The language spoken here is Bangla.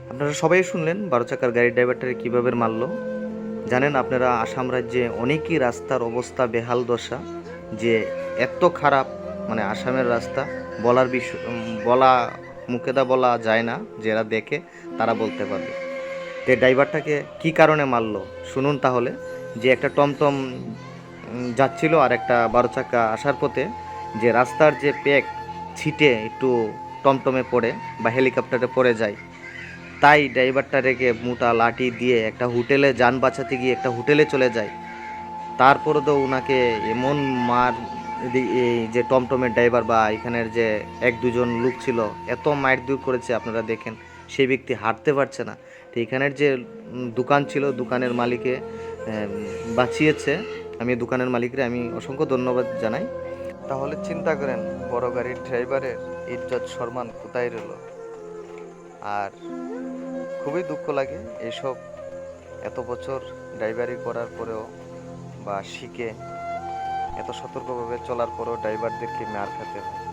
আপনারা সবাই শুনলেন 12 চাকার গাড়ির ড্রাইভারটাকে কীভাবে মারলো। জানেন আপনারা আসাম রাজ্যে অনেকই রাস্তার অবস্থা বেহাল দশা, যে এত খারাপ, মানে আসামের রাস্তা বলার বিষয়, বলা মুখেদা বলা যায় না, যারা দেখে তারা বলতে পারবে। তো ড্রাইভারটাকে কি কারণে মারলো শুনুন তাহলে। যে একটা টমটম যাচ্ছিল আর একটা 12 চাকা আসার পথে, যে রাস্তার যে পেক ছিটে একটু টমটমে পড়ে বা হেলিকপ্টারে পড়ে যায়, তাই ড্রাইভারটা রেগে মোটা লাঠি দিয়ে একটা হোটেলে যান বাঁচাতে গিয়ে একটা হোটেলে চলে যায়। তারপরে তো ওনাকে এমন মার, এই যে টমটমের ড্রাইভার বা এখানের যে এক দুজন লোক ছিল, এত মার দূর করেছে আপনারা দেখেন, সেই ব্যক্তি হাঁটতে পারছে না। তো এখানের যে দোকান ছিল, দোকানের মালিকে বাঁচিয়েছে। আমি দোকানের মালিকরে আমি অসংখ্য ধন্যবাদ জানাই। তাহলে চিন্তা করেন বড় গাড়ির ড্রাইভারের ইজ্জত সম্মান কোথায় রইল। আর খুবই দুঃখ লাগে এইসব, এত বছর ড্রাইভারি করার পরেও বা শিখে এত সতর্কভাবে চলার পরেও ড্রাইভারদেরকে মার খেতে হয়।